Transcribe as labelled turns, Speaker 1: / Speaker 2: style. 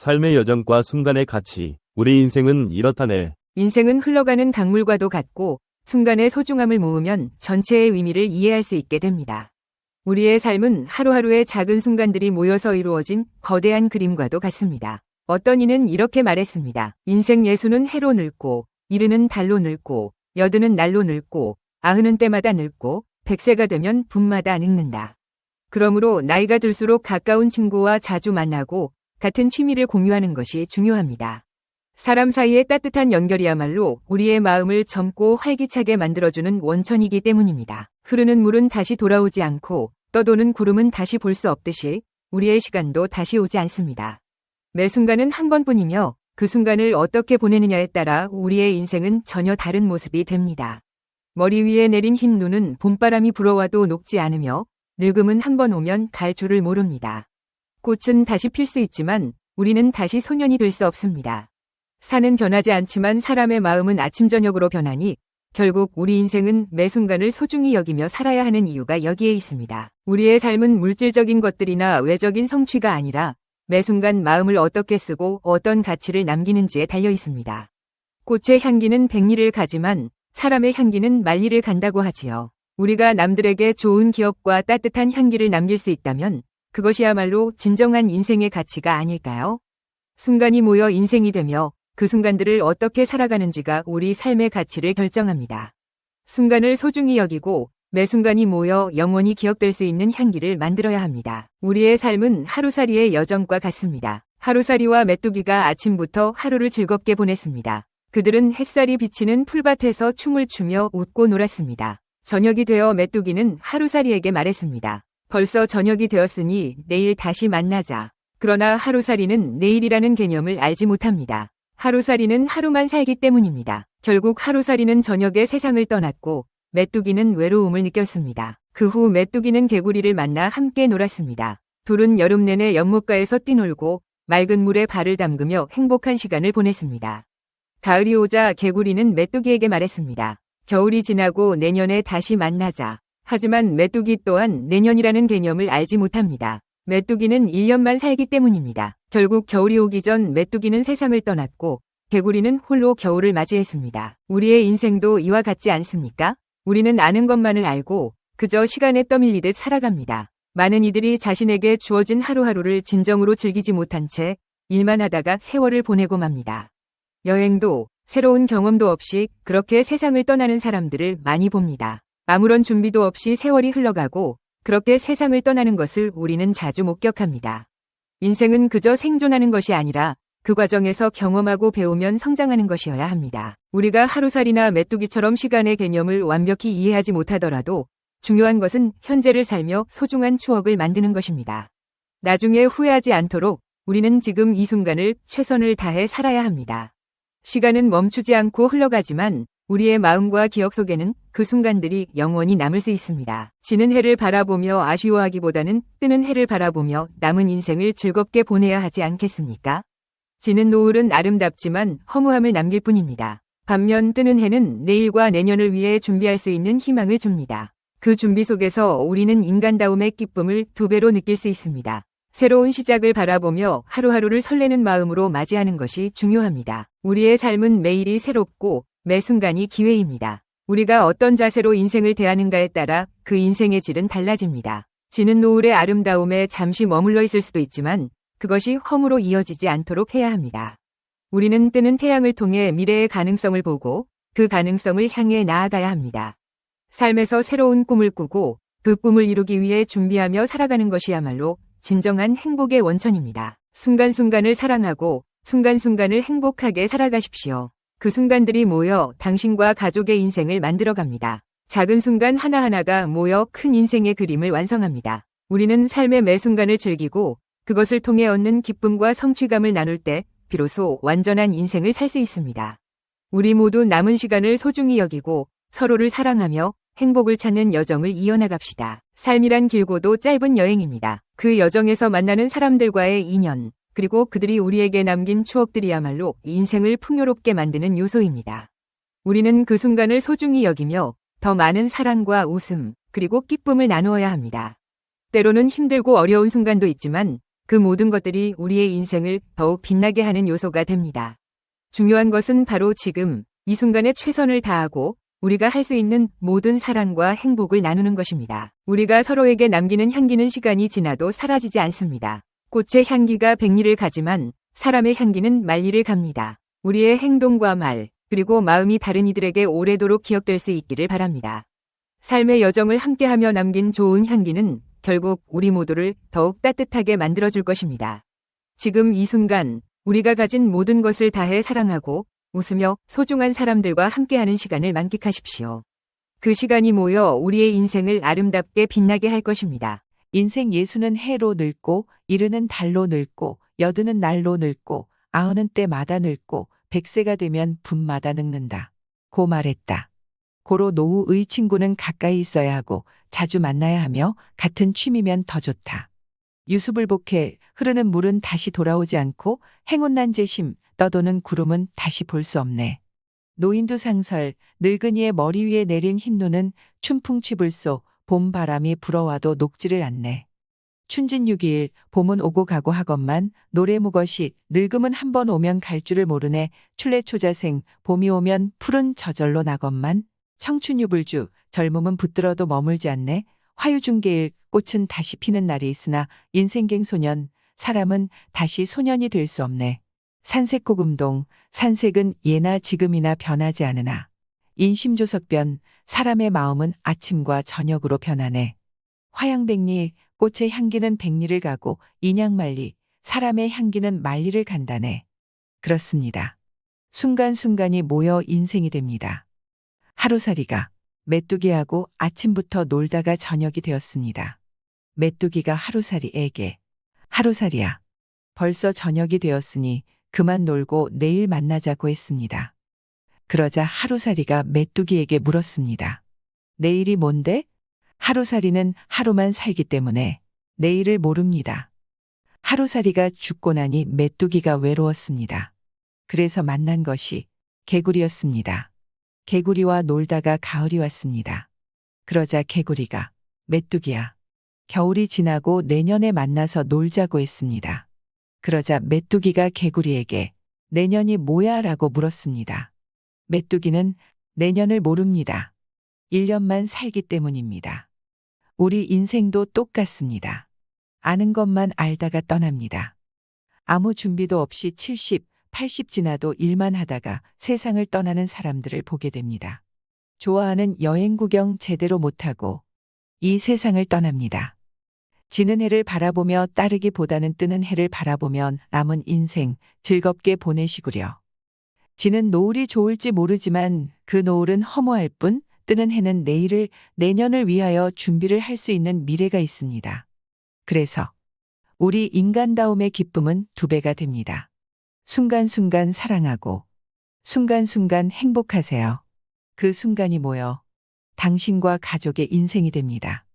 Speaker 1: 삶의 여정과 순간의 가치. 우리 인생은 이렇다네.
Speaker 2: 인생은 흘러가는 강물과도 같고 순간의 소중함을 모으면 전체의 의미를 이해할 수 있게 됩니다. 우리의 삶은 하루하루의 작은 순간들이 모여서 이루어진 거대한 그림과도 같습니다. 어떤 이는 이렇게 말했습니다. 인생 예수는 해로 늙고 이르는 달로 늙고 여드는 날로 늙고 아흔은 때마다 늙고 100세가 되면 분마다 늙는다. 그러므로 나이가 들수록 가까운 친구와 자주 만나고 같은 취미를 공유하는 것이 중요합니다. 사람 사이의 따뜻한 연결이야말로 우리의 마음을 젊고 활기차게 만들어주는 원천이기 때문입니다. 흐르는 물은 다시 돌아오지 않고 떠도는 구름은 다시 볼 수 없듯이 우리의 시간도 다시 오지 않습니다. 매 순간은 한 번뿐이며 그 순간을 어떻게 보내느냐에 따라 우리의 인생은 전혀 다른 모습이 됩니다. 머리 위에 내린 흰 눈은 봄바람이 불어와도 녹지 않으며 늙음은 한 번 오면 갈 줄을 모릅니다. 꽃은 다시 필 수 있지만 우리는 다시 소년이 될 수 없습니다. 산은 변하지 않지만 사람의 마음은 아침 저녁으로 변하니 결국 우리 인생은 매 순간을 소중히 여기며 살아야 하는 이유가 여기에 있습니다. 우리의 삶은 물질적인 것들이나 외적인 성취가 아니라 매 순간 마음을 어떻게 쓰고 어떤 가치를 남기는지에 달려 있습니다. 꽃의 향기는 백리를 가지만 사람의 향기는 만리를 간다고 하지요. 우리가 남들에게 좋은 기억과 따뜻한 향기를 남길 수 있다면 그것이야말로 진정한 인생의 가치가 아닐까요? 순간이 모여 인생이 되며 그 순간들을 어떻게 살아가는지가 우리 삶의 가치를 결정합니다. 순간을 소중히 여기고 매 순간이 모여 영원히 기억될 수 있는 향기를 만들어야 합니다. 우리의 삶은 하루살이의 여정과 같습니다. 하루살이와 메뚜기가 아침부터 하루를 즐겁게 보냈습니다. 그들은 햇살이 비치는 풀밭에서 춤을 추며 웃고 놀았습니다. 저녁이 되어 메뚜기는 하루살이에게 말했습니다. 벌써 저녁이 되었으니 내일 다시 만나자. 그러나 하루살이는 내일이라는 개념을 알지 못합니다. 하루살이는 하루만 살기 때문입니다. 결국 하루살이는 저녁에 세상을 떠났고 메뚜기는 외로움을 느꼈습니다. 그 후 메뚜기는 개구리를 만나 함께 놀았습니다. 둘은 여름 내내 연못가에서 뛰놀고 맑은 물에 발을 담그며 행복한 시간을 보냈습니다. 가을이 오자 개구리는 메뚜기에게 말했습니다. 겨울이 지나고 내년에 다시 만나자. 하지만 메뚜기 또한 내년이라는 개념을 알지 못합니다. 메뚜기는 1년만 살기 때문입니다. 결국 겨울이 오기 전 메뚜기는 세상을 떠났고 개구리는 홀로 겨울을 맞이했습니다. 우리의 인생도 이와 같지 않습니까? 우리는 아는 것만을 알고 그저 시간에 떠밀리듯 살아갑니다. 많은 이들이 자신에게 주어진 하루하루를 진정으로 즐기지 못한 채 일만 하다가 세월을 보내고 맙니다. 여행도 새로운 경험도 없이 그렇게 세상을 떠나는 사람들을 많이 봅니다. 아무런 준비도 없이 세월이 흘러가고 그렇게 세상을 떠나는 것을 우리는 자주 목격합니다. 인생은 그저 생존하는 것이 아니라 그 과정에서 경험하고 배우면 성장하는 것이어야 합니다. 우리가 하루살이나 메뚜기처럼 시간의 개념을 완벽히 이해하지 못하더라도 중요한 것은 현재를 살며 소중한 추억을 만드는 것입니다. 나중에 후회하지 않도록 우리는 지금 이 순간을 최선을 다해 살아야 합니다. 시간은 멈추지 않고 흘러가지만 우리의 마음과 기억 속에는 그 순간들이 영원히 남을 수 있습니다. 지는 해를 바라보며 아쉬워하기보다는 뜨는 해를 바라보며 남은 인생을 즐겁게 보내야 하지 않겠습니까? 지는 노을은 아름답지만 허무함을 남길 뿐입니다. 반면 뜨는 해는 내일과 내년을 위해 준비할 수 있는 희망을 줍니다. 그 준비 속에서 우리는 인간다움의 기쁨을 2배로 느낄 수 있습니다. 새로운 시작을 바라보며 하루하루를 설레는 마음으로 맞이하는 것이 중요합니다. 우리의 삶은 매일이 새롭고 매 순간이 기회입니다. 우리가 어떤 자세로 인생을 대하는가에 따라 그 인생의 질은 달라집니다. 지는 노을의 아름다움에 잠시 머물러 있을 수도 있지만 그것이 허무로 이어지지 않도록 해야 합니다. 우리는 뜨는 태양을 통해 미래의 가능성을 보고 그 가능성을 향해 나아가야 합니다. 삶에서 새로운 꿈을 꾸고 그 꿈을 이루기 위해 준비하며 살아가는 것이야말로 진정한 행복의 원천입니다. 순간순간을 사랑하고 순간순간을 행복하게 살아가십시오. 그 순간들이 모여 당신과 가족의 인생을 만들어갑니다. 작은 순간 하나하나가 모여 큰 인생의 그림을 완성합니다. 우리는 삶의 매 순간을 즐기고 그것을 통해 얻는 기쁨과 성취감을 나눌 때 비로소 완전한 인생을 살 수 있습니다. 우리 모두 남은 시간을 소중히 여기고 서로를 사랑하며 행복을 찾는 여정을 이어나갑시다. 삶이란 길고도 짧은 여행입니다. 그 여정에서 만나는 사람들과의 인연, 그리고 그들이 우리에게 남긴 추억들이야말로 인생을 풍요롭게 만드는 요소입니다. 우리는 그 순간을 소중히 여기며 더 많은 사랑과 웃음, 그리고 기쁨을 나누어야 합니다. 때로는 힘들고 어려운 순간도 있지만 그 모든 것들이 우리의 인생을 더욱 빛나게 하는 요소가 됩니다. 중요한 것은 바로 지금, 이 순간에 최선을 다하고 우리가 할 수 있는 모든 사랑과 행복을 나누는 것입니다. 우리가 서로에게 남기는 향기는 시간이 지나도 사라지지 않습니다. 꽃의 향기가 백리를 가지만 사람의 향기는 만리를 갑니다. 우리의 행동과 말, 그리고 마음이 다른 이들에게 오래도록 기억될 수 있기를 바랍니다. 삶의 여정을 함께하며 남긴 좋은 향기는 결국 우리 모두를 더욱 따뜻하게 만들어줄 것입니다. 지금 이 순간 우리가 가진 모든 것을 다해 사랑하고 웃으며 소중한 사람들과 함께하는 시간을 만끽하십시오. 그 시간이 모여 우리의 인생을 아름답게 빛나게 할 것입니다.
Speaker 3: 인생 예수는 해로 늙고 이르는 달로 늙고 여드는 날로 늙고 아흔은 때마다 늙고 100세가 되면 분마다 늙는다. 고 말했다. 고로 노후의 친구는 가까이 있어야 하고 자주 만나야 하며 같은 취미면 더 좋다. 유수불복해 흐르는 물은 다시 돌아오지 않고 행운난 재심 떠도는 구름은 다시 볼 수 없네. 노인두 상설 늙은이의 머리 위에 내린 흰눈은 춘풍취불소 봄 바람이 불어와도 녹지를 않네. 춘진육이일 봄은 오고 가고 하건만 노래 무것이 늙음은 한 번 오면 갈 줄을 모르네. 출래초자생 봄이 오면 푸른 저절로 나건만 청춘유불주 젊음은 붙들어도 머물지 않네. 화유중개일 꽃은 다시 피는 날이 있으나 인생갱소년 사람은 다시 소년이 될 수 없네. 산색고금동 산색은 예나 지금이나 변하지 않으나 인심조석변 사람의 마음은 아침과 저녁으로 변하네. 화양백리 꽃의 향기는 백리를 가고 인양만리 사람의 향기는 만리를 간다네. 그렇습니다. 순간순간이 모여 인생이 됩니다. 하루살이가 메뚜기하고 아침부터 놀다가 저녁이 되었습니다. 메뚜기가 하루살이에게 하루살이야. 벌써 저녁이 되었으니 그만 놀고 내일 만나자고 했습니다. 그러자 하루살이가 메뚜기에게 물었습니다. 내일이 뭔데? 하루살이는 하루만 살기 때문에 내일을 모릅니다. 하루살이가 죽고 나니 메뚜기가 외로웠습니다. 그래서 만난 것이 개구리였습니다. 개구리와 놀다가 가을이 왔습니다. 그러자 개구리가 메뚜기야, 겨울이 지나고 내년에 만나서 놀자고 했습니다. 그러자 메뚜기가 개구리에게 내년이 뭐야? 라고 물었습니다. 메뚜기는 내년을 모릅니다. 1년만 살기 때문입니다. 우리 인생도 똑같습니다. 아는 것만 알다가 떠납니다. 아무 준비도 없이 70, 80 지나도 일만 하다가 세상을 떠나는 사람들을 보게 됩니다. 좋아하는 여행 구경 제대로 못하고 이 세상을 떠납니다. 지는 해를 바라보며 따르기보다는 뜨는 해를 바라보면 남은 인생 즐겁게 보내시구려. 지는 노을이 좋을지 모르지만 그 노을은 허무할 뿐 뜨는 해는 내일을 내년을 위하여 준비를 할 수 있는 미래가 있습니다. 그래서 우리 인간다움의 기쁨은 2배가 됩니다. 순간순간 사랑하고 순간순간 행복하세요. 그 순간이 모여 당신과 가족의 인생이 됩니다.